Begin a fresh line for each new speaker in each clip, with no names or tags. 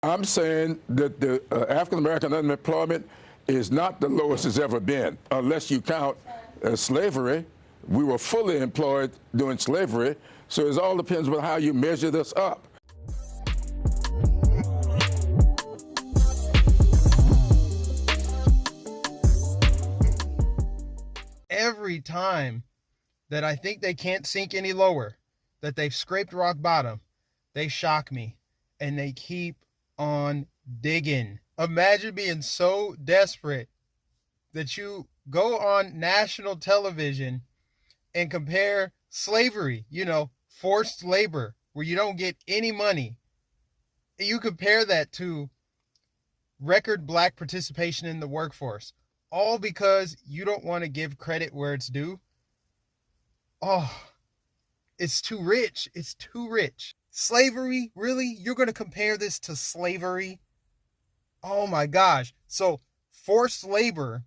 I'm saying that the African-American unemployment is not the lowest it's ever been, unless you count slavery. We were fully employed during slavery, so it all depends on how you measure this up.
Every time that I think they can't sink any lower, that they've scraped rock bottom, they shock me, and they keep on digging. Imagine being so desperate that you go on national television and compare slavery, forced labor, where you don't get any money. You compare that to record black participation in the workforce, all because you don't want to give credit where it's due. Oh, it's too rich. It's too rich. Slavery? Really? You're going to compare this to slavery? Oh my gosh. So forced labor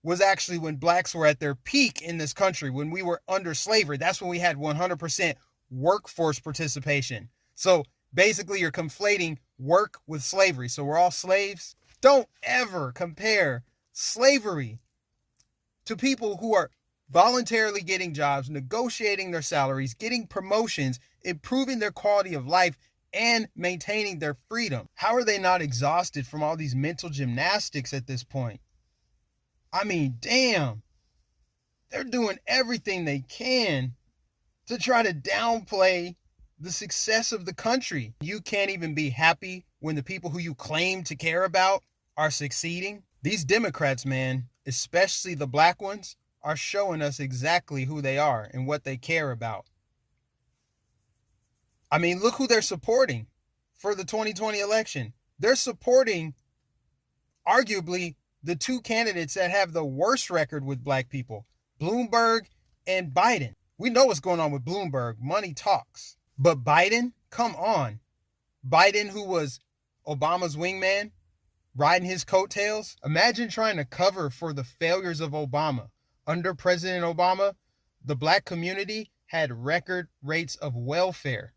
was actually when blacks were at their peak in this country, when we were under slavery. That's when we had 100% workforce participation. So basically you're conflating work with slavery. So we're all slaves. Don't ever compare slavery to people who are voluntarily getting jobs, negotiating their salaries, getting promotions, improving their quality of life, and maintaining their freedom. How are they not exhausted from all these mental gymnastics at this point? I mean, damn. They're doing everything they can to try to downplay the success of the country. You can't even be happy when the people who you claim to care about are succeeding. These Democrats, man, especially the black ones, are showing us exactly who they are and what they care about. I mean, look who they're supporting for the 2020 election. They're supporting arguably the two candidates that have the worst record with black people, Bloomberg and Biden. We know what's going on with Bloomberg. Money talks. But Biden, come on. Biden, who was Obama's wingman, riding his coattails. Imagine trying to cover for the failures of Obama. Under President Obama, the black community had record rates of welfare.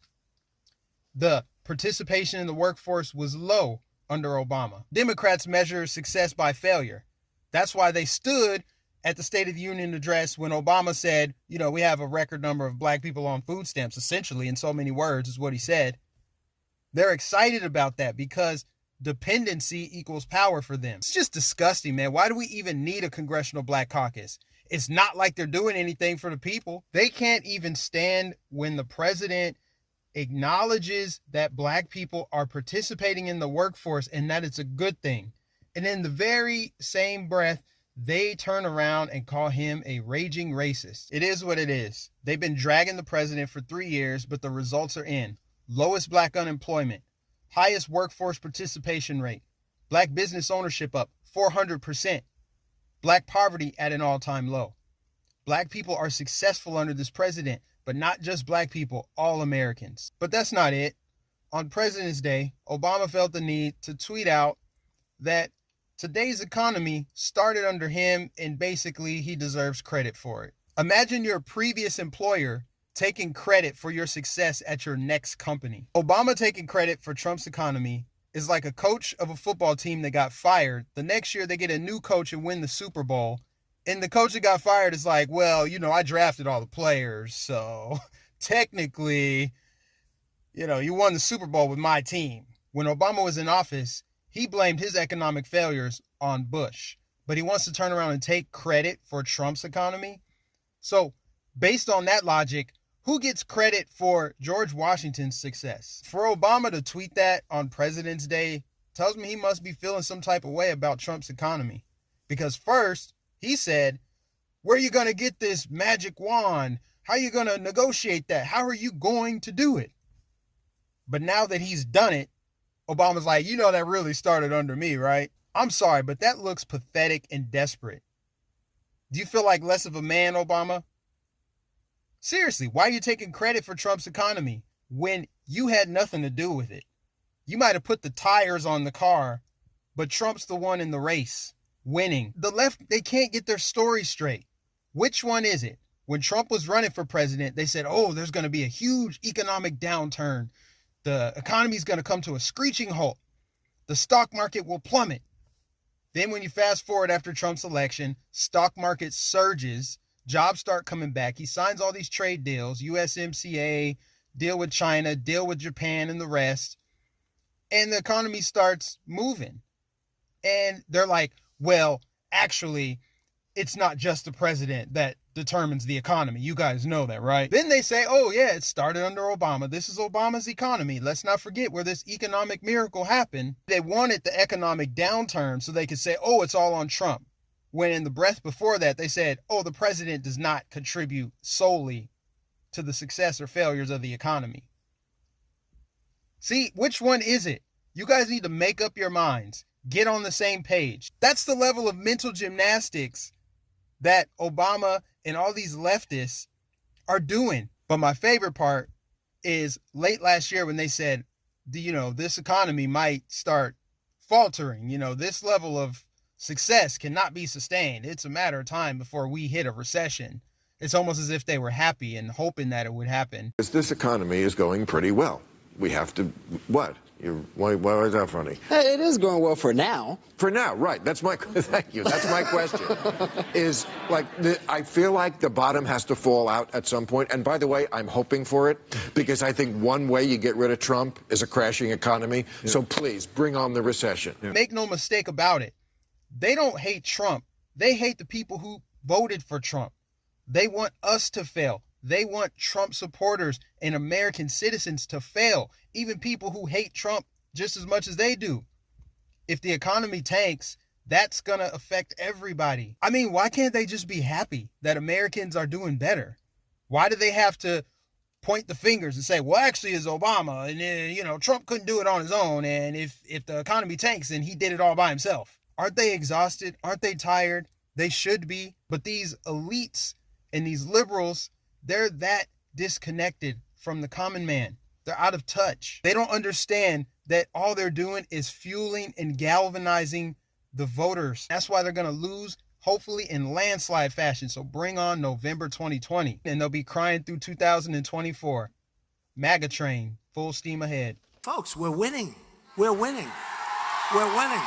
The participation in the workforce was low under Obama. Democrats measure success by failure. That's why they stood at the State of the Union address when Obama said, we have a record number of black people on food stamps, essentially, in so many words is what he said. They're excited about that because dependency equals power for them. It's just disgusting, man. Why do we even need a congressional black caucus? It's not like they're doing anything for the people. They can't even stand when the president acknowledges that black people are participating in the workforce and that it's a good thing. And in the very same breath, they turn around and call him a raging racist. It is what it is. They've been dragging the president for 3 years, but the results are in. Lowest black unemployment, highest workforce participation rate, black business ownership up 400%, black poverty at an all-time low. Black people are successful under this president, but not just black people, all Americans. But that's not it. On President's Day, Obama felt the need to tweet out that today's economy started under him and basically he deserves credit for it. Imagine your previous employer taking credit for your success at your next company. Obama taking credit for Trump's economy is like a coach of a football team that got fired. The next year they get a new coach and win the Super Bowl. And the coach that got fired is like, well, I drafted all the players. So technically, you won the Super Bowl with my team. When Obama was in office, he blamed his economic failures on Bush. But he wants to turn around and take credit for Trump's economy. So based on that logic, who gets credit for George Washington's success? For Obama to tweet that on President's Day tells me he must be feeling some type of way about Trump's economy. Because first, he said, where are you going to get this magic wand? How are you going to negotiate that? How are you going to do it? But now that he's done it, Obama's like, that really started under me, right? I'm sorry, but that looks pathetic and desperate. Do you feel like less of a man, Obama? Seriously, why are you taking credit for Trump's economy when you had nothing to do with it? You might have put the tires on the car, but Trump's the one in the race, winning. The left, they can't get their story straight. Which one is it? When Trump was running for president, they said, there's going to be a huge economic downturn. The economy is going to come to a screeching halt. the stock market will plummet. Then when you fast forward after Trump's election, stock market surges, jobs start coming back. He signs all these trade deals, USMCA, deal with China, deal with Japan and the rest. And the economy starts moving. And they're like, well, actually, it's not just the president that determines the economy. You guys know that, right? Then they say, oh yeah, it started under Obama. This is Obama's economy. Let's not forget where this economic miracle happened. They wanted the economic downturn so they could say, oh, it's all on Trump. When in the breath before that, they said, oh, the president does not contribute solely to the success or failures of the economy. See, which one is it? You guys need to make up your minds. Get on the same page. That's the level of mental gymnastics that Obama and all these leftists are doing. But my favorite part is late last year when they said, this economy might start faltering. This level of success cannot be sustained. It's a matter of time before we hit a recession. It's almost as if they were happy and hoping that it would happen.
This economy is going pretty well. We have to, what? Why is that funny?
Hey, it is going well for now.
For now, right. That's my, thank you. That's my question. Is like, I feel like the bottom has to fall out at some point. And by the way, I'm hoping for it because I think one way you get rid of Trump is a crashing economy. Yeah. So please bring on the recession.
Yeah. Make no mistake about it. They don't hate Trump. They hate the people who voted for Trump. They want us to fail. They want Trump supporters and American citizens to fail, even people who hate Trump just as much as they do. If the economy tanks, that's going to affect everybody. I mean, why can't they just be happy that Americans are doing better? Why do they have to point the fingers and say, well, actually it's Obama and Trump couldn't do it on his own. And if the economy tanks, then he did it all by himself. Aren't they exhausted? Aren't they tired? They should be. But these elites and these liberals, they're that disconnected from the common man. They're out of touch. They don't understand that all they're doing is fueling and galvanizing the voters. That's why they're going to lose, hopefully in landslide fashion. So bring on November 2020. And they'll be crying through 2024. MAGA train, full steam ahead.
Folks, we're winning. We're winning. We're winning.